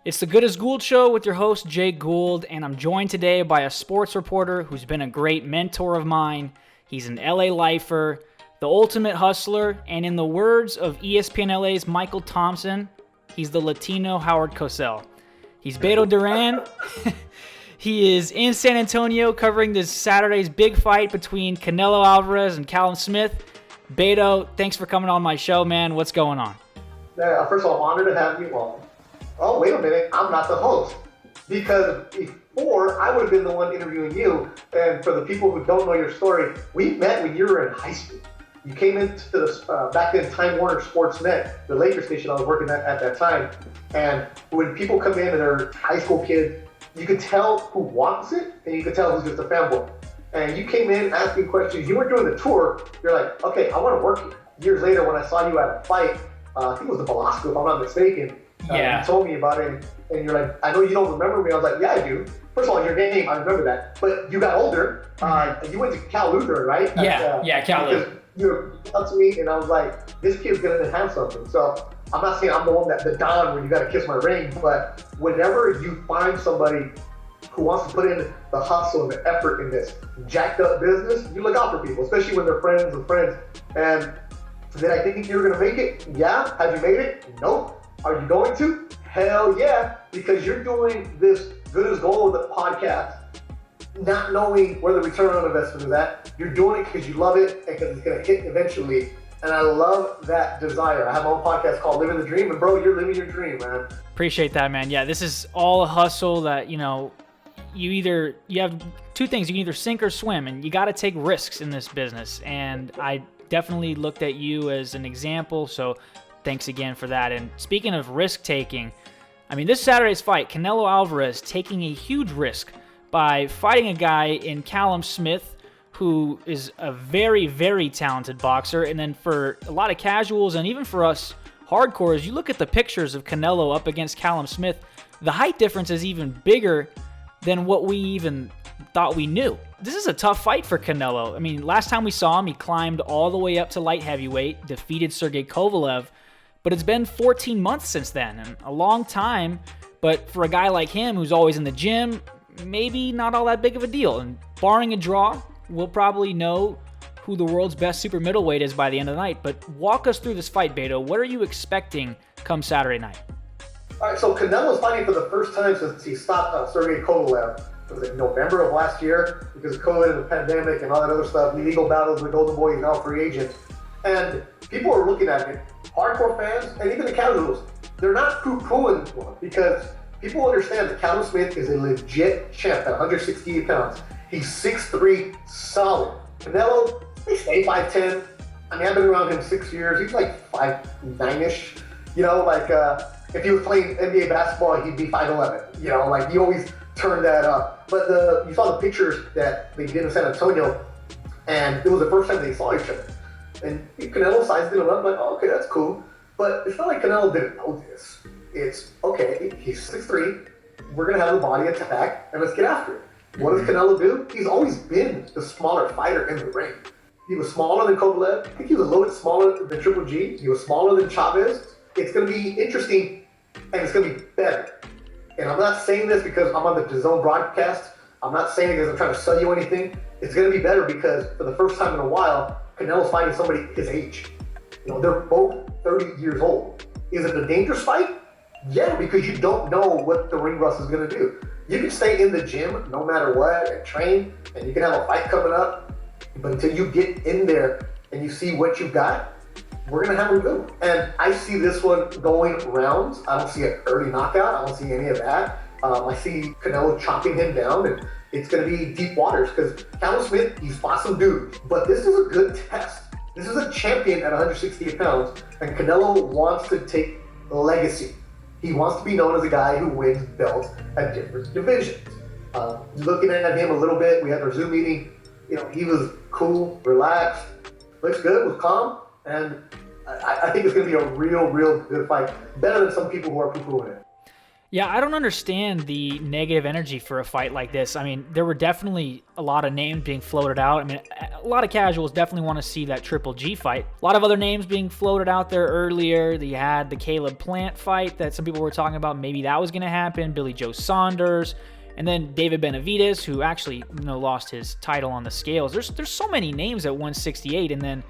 It's the Gould Show with your host, Jake Gould, and I'm joined today by a sports reporter who's been a great mentor of mine. He's an LA lifer, the ultimate hustler, and in the words of ESPN LA's Michael Thompson, he's the Latino Howard Cosell. He's Beto Duran. He is in San Antonio covering this Saturday's big fight between Canelo Alvarez and Callum Smith. Beto, thanks for coming on my show, man. What's going on? First of all, I'm honored to have you on. Oh, wait a minute, I'm not the host. Because before, I would have been the one interviewing you. And for the people who don't know your story, we met when you were in high school. You came into the, back then, Time Warner Sportsnet, the Lakers station I was working at that time. And when people come in and they're high school kids, you could tell who wants it and you could tell who's just a fanboy. And you came in asking questions. You weren't doing the tour. You're like, okay, I want to work here. Years later, when I saw you at a fight, I think it was the Velasco, if I'm not mistaken. You told me about it, and you're like, I know you don't remember me. I was like, yeah, I do. First of all, your name, I remember that. But you got older. You went to Cal Lutheran, right? Cal Lutheran. You were up to me, and I was like, this kid's going to have something. So I'm not saying I'm the one the Don where you got to kiss my ring, but whenever you find somebody who wants to put in the hustle and the effort in this jacked up business, you look out for people, especially when they're friends of friends. And did I think you were going to make it? Yeah. Have you made it? Nope. Are you going to? Hell yeah, because you're doing this Good as Gold with a podcast, not knowing where the return on investment is at. You're doing it because you love it and because it's going to hit eventually. And I love that desire. I have my own podcast called Living the Dream, and bro, you're living your dream, man. Appreciate that, man. Yeah, this is all a hustle that, you have two things. You can either sink or swim, and you got to take risks in this business. And I definitely looked at you as an example, so thanks again for that. And speaking of risk-taking, I mean, this Saturday's fight, Canelo Alvarez taking a huge risk by fighting a guy in Callum Smith, who is a very, very talented boxer. And then for a lot of casuals and even for us hardcores, you look at the pictures of Canelo up against Callum Smith, the height difference is even bigger than what we even thought we knew. This is a tough fight for Canelo. I mean, last time we saw him, he climbed all the way up to light heavyweight, defeated Sergey Kovalev, but it's been 14 months since then, and a long time. But for a guy like him who's always in the gym, maybe not all that big of a deal. And barring a draw, we'll probably know who the world's best super middleweight is by the end of the night. But walk us through this fight, Beto. What are you expecting come Saturday night? All right, so Canelo's fighting for the first time since he stopped Sergey Kovalev. It was in November of last year because of COVID and the pandemic and all that other stuff. Legal battles with Golden Boy, he's now a free agent. And people are looking at it, hardcore fans and even the casuals, they're not poo-pooing one because people understand that Callum Smith is a legit champ at 168 pounds. He's 6'3", solid. Canelo, they say 5'10". I mean, I've been around him 6 years. He's like 5'9"-ish. If he was playing NBA basketball, he'd be 5'11". He always turned that up. But you saw the pictures that they did in San Antonio, and it was the first time they saw each other. And Canelo sized it up. I'm like, oh, okay, that's cool. But it's not like Canelo didn't know this. It's, okay, he's 6'3", we're going to have the body attack, and let's get after it. What does Canelo do? He's always been the smaller fighter in the ring. He was smaller than Kovalev. I think he was a little bit smaller than Triple G. He was smaller than Chavez. It's going to be interesting, and it's going to be better. And I'm not saying this because I'm on the DAZN broadcast. I'm not saying it because I'm trying to sell you anything. It's going to be better because for the first time in a while, Canelo's fighting somebody his age. They're both 30 years old. Is it a dangerous fight? Yeah, because you don't know what the ring rust is going to do. You can stay in the gym no matter what and train, and you can have a fight coming up, but until you get in there and you see what you've got, we're going to have a good one. And I see this one going rounds. I don't see an early knockout. I don't see any of that. I see Canelo chopping him down, and it's going to be deep waters because Callum Smith, he's fought some dudes, but this is a good test. This is a champion at 168 pounds, and Canelo wants to take legacy. He wants to be known as a guy who wins belts at different divisions. Looking at him a little bit, we had our Zoom meeting. He was cool, relaxed, looks good, was calm, and I think it's going to be a real good fight. Better than some people who are poo-pooing it. Yeah, I don't understand the negative energy for a fight like this. I mean, there were definitely a lot of names being floated out. I mean, a lot of casuals definitely want to see that Triple G fight. A lot of other names being floated out there earlier. You had the Caleb Plant fight that some people were talking about. Maybe that was going to happen. Billy Joe Saunders. And then David Benavidez, who actually lost his title on the scales. There's so many names at 168. And then,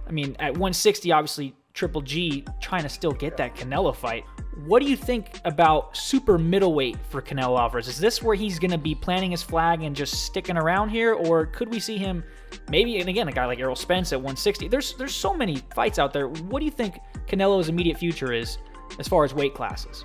I mean, at 160, obviously, Triple G trying to still get that Canelo fight. What do you think about super middleweight for Canelo Alvarez? Is this where he's going to be planting his flag and just sticking around here? Or could we see him maybe, and again, a guy like Errol Spence at 160? There's so many fights out there. What do you think Canelo's immediate future is as far as weight classes?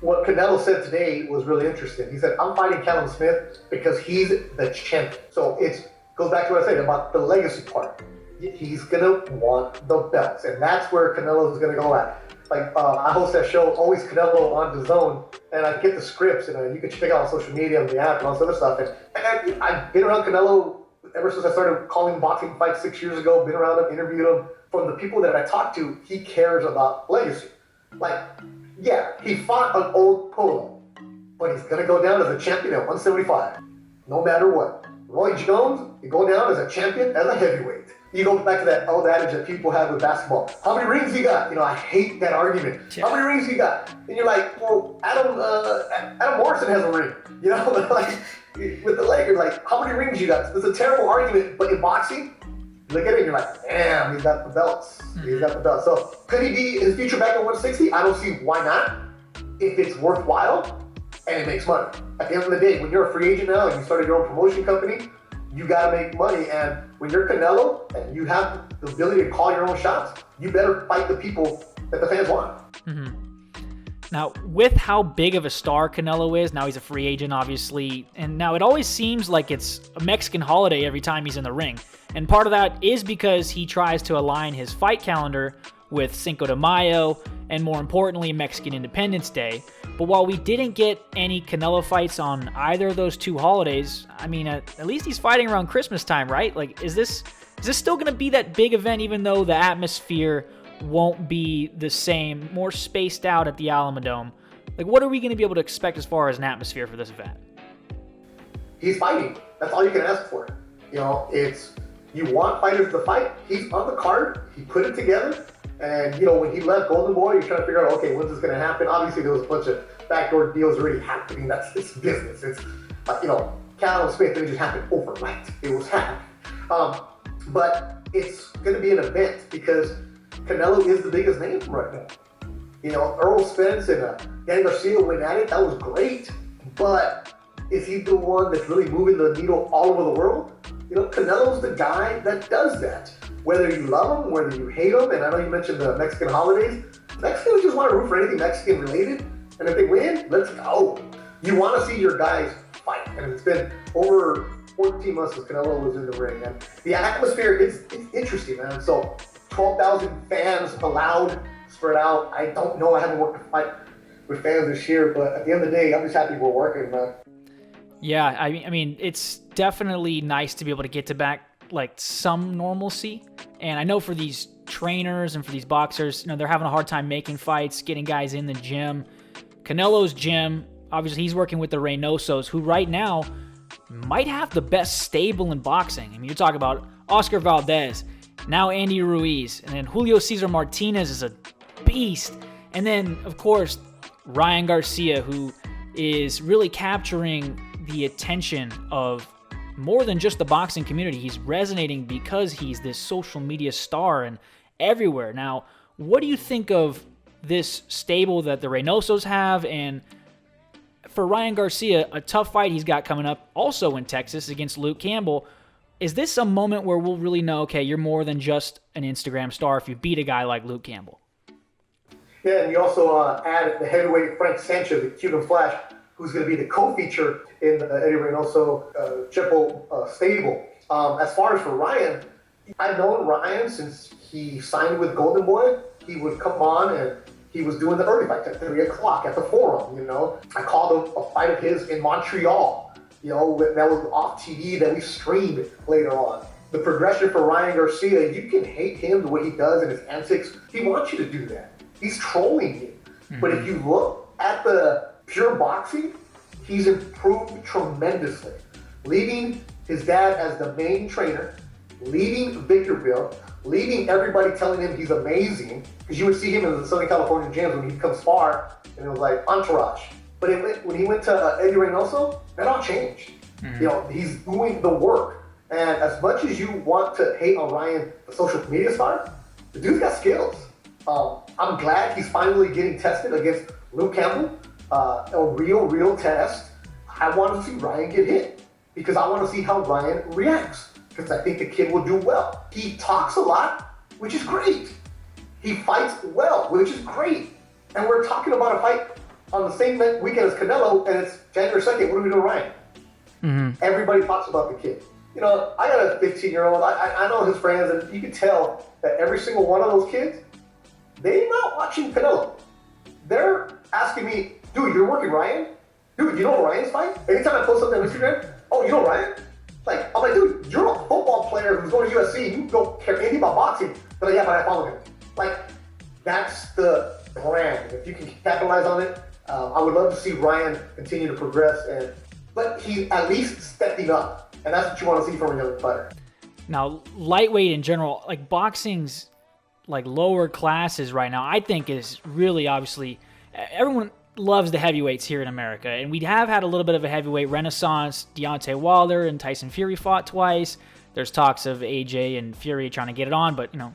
What Canelo said today was really interesting. He said, I'm fighting Callum Smith because he's the champion. So it goes back to what I said about the legacy part. He's going to want the belts, and that's where Canelo is going to go at. Like, I host that show, Always Canelo on DAZN, and I get the scripts, and you can check out on social media and the app and all this other stuff. And I've been around Canelo ever since I started calling boxing fights 6 years ago, been around him, interviewed him. From the people that I talk to, he cares about legacy. Like, yeah, he fought an old polo, but he's going to go down as a champion at 175, no matter what. Roy Jones, you go down as a champion, as a heavyweight. You go back to that old adage that people have with basketball. How many rings you got? I hate that argument. Yeah. How many rings you got? And you're like, well, Adam Morrison has a ring. Like with the Lakers, like, how many rings you got? It's a terrible argument, but in boxing, you look at it and you're like, damn, he's got the belts. He's got the belts. So could he be in his future back at 160? I don't see why not. If it's worthwhile and it makes money. At the end of the day, when you're a free agent now and you started your own promotion company, you got to make money. And when you're Canelo and you have the ability to call your own shots, you better fight the people that the fans want. Mm-hmm. Now, with how big of a star Canelo is, now he's a free agent, obviously, and now it always seems like it's a Mexican holiday every time he's in the ring. And part of that is because he tries to align his fight calendar with Cinco de Mayo and, more importantly, Mexican Independence Day. But while we didn't get any Canelo fights on either of those two holidays, I mean, at least he's fighting around Christmas time, right? Like, is this still going to be that big event, even though the atmosphere won't be the same, more spaced out at the Alamodome? Like, what are we going to be able to expect as far as an atmosphere for this event? He's fighting. That's all you can ask for. You want fighters to fight. He's on the card. He put it together. And, when he left Golden Boy, you're trying to figure out, okay, when's this going to happen? Obviously, there was a bunch of backdoor deals already happening. It's business. It's, Callum Smith didn't just happen overnight. It was happening. But it's going to be an event because Canelo is the biggest name right now. Errol Spence and Ryan Garcia went at it. That was great. But is he the one that's really moving the needle all over the world? Canelo's the guy that does that. Whether you love him, whether you hate him, and I know you mentioned the Mexican holidays, Mexicans just want to root for anything Mexican related, and if they win, let's go. You want to see your guys fight, and it's been over 14 months since Canelo was in the ring, and the atmosphere is interesting, man. So 12,000 fans allowed, spread out. I don't know, I haven't worked a fight with fans this year, but at the end of the day, I'm just happy we're working, man. Yeah, I mean, it's definitely nice to be able to get to back some normalcy. And I know for these trainers and for these boxers, they're having a hard time making fights, getting guys in the gym. Canelo's gym, obviously he's working with the Reynosos, who right now might have the best stable in boxing. I mean, you're talking about Oscar Valdez, now Andy Ruiz, and then Julio Cesar Martinez is a beast. And then, of course, Ryan Garcia, who is really capturing the attention of more than just the boxing community. He's resonating because he's this social media star and everywhere. Now, what do you think of this stable that the Reynosos have? And for Ryan Garcia, a tough fight he's got coming up also in Texas against Luke Campbell. Is this a moment where we'll really know, okay, you're more than just an Instagram star if you beat a guy like Luke Campbell? Yeah, and you also add the heavyweight Frank Sanchez, the Cuban Flash, who's going to be the co-feature in the Eddie Reynoso triple stable. As far as for Ryan, I've known Ryan since he signed with Golden Boy. He would come on and he was doing the early fights at 3 o'clock at the Forum, I called him a fight of his in Montreal, that was off TV that we streamed later on. The progression for Ryan Garcia, you can hate him the way he does and his antics. He wants you to do that. He's trolling you. Mm-hmm. But if you look at the pure boxing, he's improved tremendously. Leaving his dad as the main trainer, leaving Victorville, leaving everybody telling him he's amazing, because you would see him in the Southern California gyms when he'd come spar, and it was like entourage. But when he went to Eddie Reynoso, that all changed. You know, he's doing the work. And as much as you want to hate on Ryan, the social media star, the dude's got skills. I'm glad he's finally getting tested against Luke Campbell, a real test. I want to see Ryan get hit because I want to see how Ryan reacts because I think the kid will do well. He talks a lot, which is great. He fights well, which is great. And we're talking about a fight on the same weekend as Canelo, and it's January 2nd. What are we doing, Ryan? Everybody talks about the kid. You know, I got a 15-year-old. I know his friends, and you can tell that every single one of those kids, they're not watching Canelo. They're asking me, dude, you're working Ryan? Dude, you know Ryan's fight? Anytime I post something on Instagram, oh, you know Ryan? Like, I'm like, dude, you're a football player who's going to USC. You don't care anything about boxing. But yeah, but I follow him. Like, that's the brand. If you can capitalize on it, I would love to see Ryan continue to progress. But he's at least stepping up. And that's what you want to see from a young fighter. Now, lightweight in general, like boxing's like lower classes right now, I think is really obviously, everyone loves the heavyweights here in America. And we have had a little bit of a heavyweight renaissance. Deontay Wilder and Tyson Fury fought twice. There's talks of AJ and Fury trying to get it on, but, you know,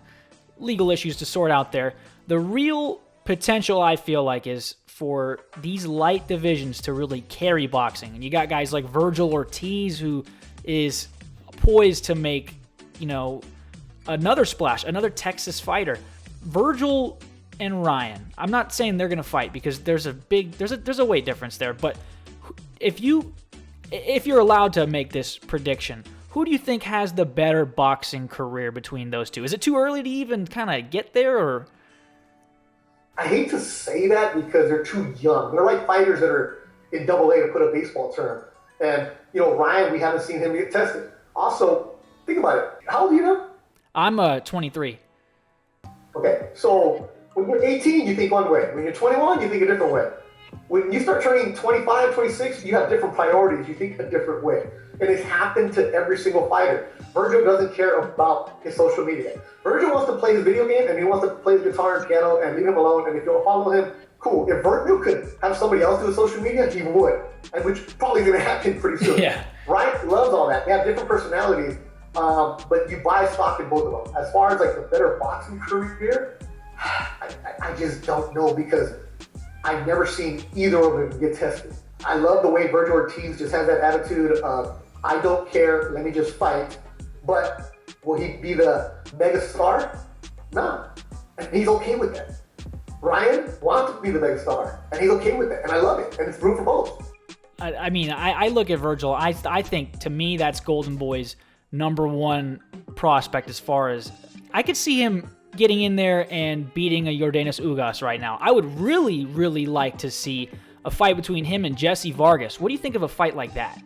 legal issues to sort out there. The real potential, I feel like, is for these light divisions to really carry boxing. And you got guys like Vergil Ortiz, who is poised to make, you know, another splash, another Texas fighter. Vergil and Ryan, I'm not saying they're going to fight because there's a weight difference there, but if you're allowed to make this prediction, who do you think has the better boxing career between those two? Is it too early to even kind of get there, or? I hate to say that because they're too young. They're like fighters that are in AA, to put a baseball term. And, you know, Ryan, we haven't seen him get tested. Also, think about it. How old are you now? I'm 23. Okay, so when you're 18, you think one way. When you're 21, you think a different way. When you start turning 25, 26, you have different priorities. You think a different way. And it's happened to every single fighter. Vergil doesn't care about his social media. Vergil wants to play his video game, and he wants to play his guitar and piano and leave him alone. And if you'll follow him, cool. If Vergil could have somebody else do the social media, he would. And which probably going to happen pretty soon. Yeah. Ryan loves all that. They have different personalities, but you buy stock in both of them. As far as like the better boxing career, I just don't know because I've never seen either of them get tested. I love the way Vergil Ortiz just has that attitude of, I don't care, let me just fight. But will he be the mega star? No. And he's okay with that. Ryan wants to be the mega star, and he's okay with it. And I love it. And it's room for both. I mean, I look at Vergil. I think, to me, that's Golden Boy's number one prospect as far as... I could see him getting in there and beating a Yordenis Ugas right now. I would really, really like to see a fight between him and Jesse Vargas. What do you think of a fight like that?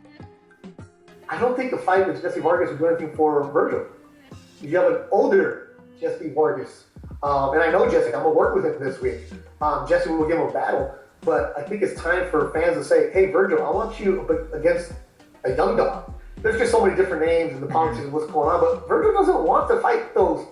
I don't think the fight with Jesse Vargas would do anything for Vergil. You have an older Jesse Vargas. And I know Jesse. I'm going to work with him this week. Jesse will give him a battle. But I think it's time for fans to say, hey, Vergil, I want you against a young dog. There's just so many different names and the politics of what's going on. But Vergil doesn't want to fight those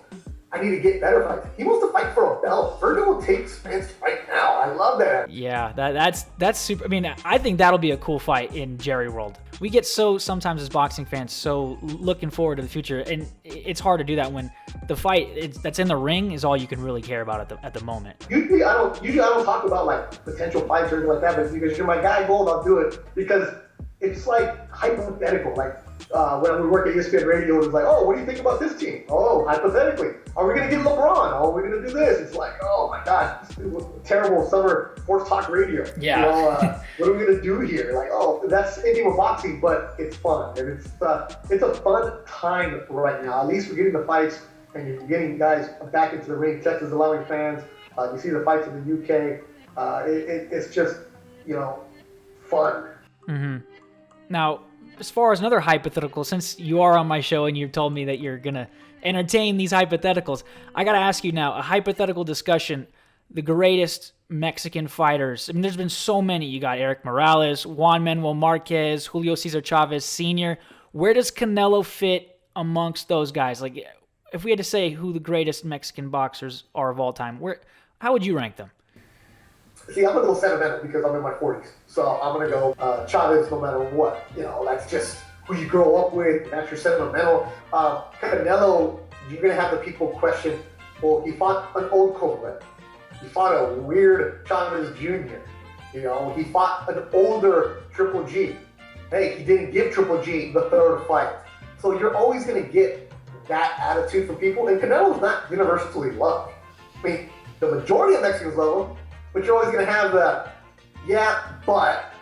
I need to get better fights. He wants to fight for a belt. Vergil will take Spence right now. I love that. Yeah, that's super. I mean, I think that'll be a cool fight in Jerry World. We get so, sometimes as boxing fans, so looking forward to the future, and it's hard to do that when the fight that's in the ring is all you can really care about at the moment. Usually I don't talk about like potential fights or anything like that, but because you're my guy, Gould, I'll do it because it's like hypothetical. Like when we work at ESPN Radio, it was like, oh, what do you think about this team? Oh, hypothetically, are we going to get LeBron? Oh, we're going to do this. It's like, oh my God, this was terrible summer sports talk radio. Yeah. You know, what are we going to do here? Like, oh, that's anything with boxing, but it's fun. And it's a fun time right now. At least we're getting the fights and you're getting guys back into the ring. Texas allowing fans. You see the fights in the UK. It's just, you know, fun. Mm-hmm. Now, as far as another hypothetical, since you are on my show and you've told me that you're going to entertain these hypotheticals, I got to ask you now, a hypothetical discussion, the greatest Mexican fighters. I mean, there's been so many. You got Eric Morales, Juan Manuel Marquez, Julio Cesar Chavez Sr. Where does Canelo fit amongst those guys? Like, if we had to say who the greatest Mexican boxers are of all time, how would you rank them? See, I'm going to go sentimental because I'm in my 40s. So I'm going to go Chavez no matter what. That's just who you grow up with. That's your sentimental. Canelo, you're going to have the people question, well, he fought an old Kovalev. He fought a weird Chavez Jr. He fought an older Triple G. Hey, he didn't give Triple G the third fight. So you're always going to get that attitude from people. And Canelo's not universally loved. I mean, the majority of Mexicans love him, but you're always going to have that, yeah, but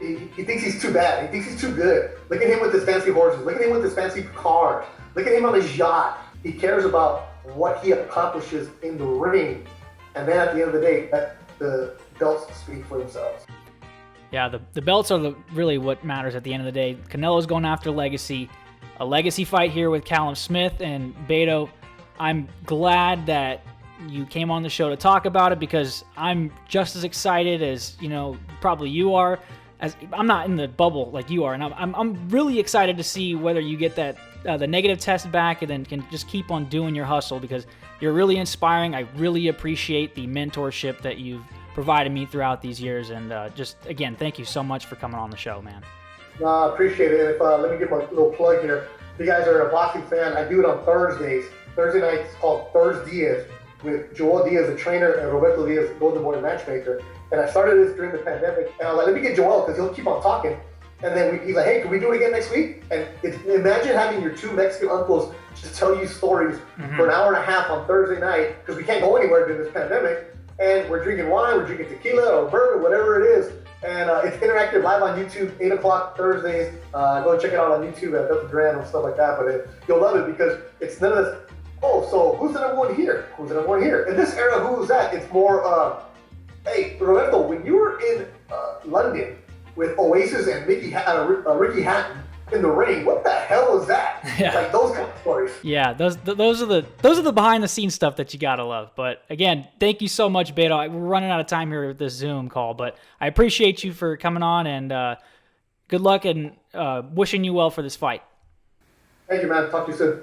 he thinks he's too bad. He thinks he's too good. Look at him with his fancy horses. Look at him with his fancy cars. Look at him on his yacht. He cares about what he accomplishes in the ring. And then at the end of the day, the belts speak for themselves. Yeah, the belts are really what matters at the end of the day. Canelo's going after legacy. A legacy fight here with Callum Smith and Beto. I'm glad that you came on the show to talk about it because I'm just as excited as, probably you are. As I'm not in the bubble like you are, and I'm really excited to see whether you get that the negative test back and then can just keep on doing your hustle because you're really inspiring. I really appreciate the mentorship that you've provided me throughout these years, and just again, thank you so much for coming on the show, man. I appreciate it. Let me give my little plug here. If you guys are a boxing fan, I do it on Thursdays. Thursday night is called Thursdays with Joel Diaz, the trainer, and Roberto Diaz, the Golden Boy matchmaker. And I started this during the pandemic. And I was like, let me get Joel because he'll keep on talking. And then he's like, hey, can we do it again next week? And imagine having your two Mexican uncles just tell you stories for an hour and a half on Thursday night because we can't go anywhere during this pandemic. And we're drinking wine, we're drinking tequila or bourbon, whatever it is. And it's interactive live on YouTube, 8 o'clock Thursdays. Go check it out on YouTube at Beto Duran and stuff like that. But you'll love it because it's none of this, oh, so who's the number one here? Who's the number one here? In this era, who's that? It's more, hey, Roberto, when you were in London with Oasis and Ricky Hatton in the ring, what the hell was that? Yeah. Like those kind of stories. Yeah, those are the behind the scenes stuff that you gotta love. But again, thank you so much, Beto. We're running out of time here with this Zoom call, but I appreciate you for coming on and good luck and wishing you well for this fight. Thank you, man. Talk to you soon.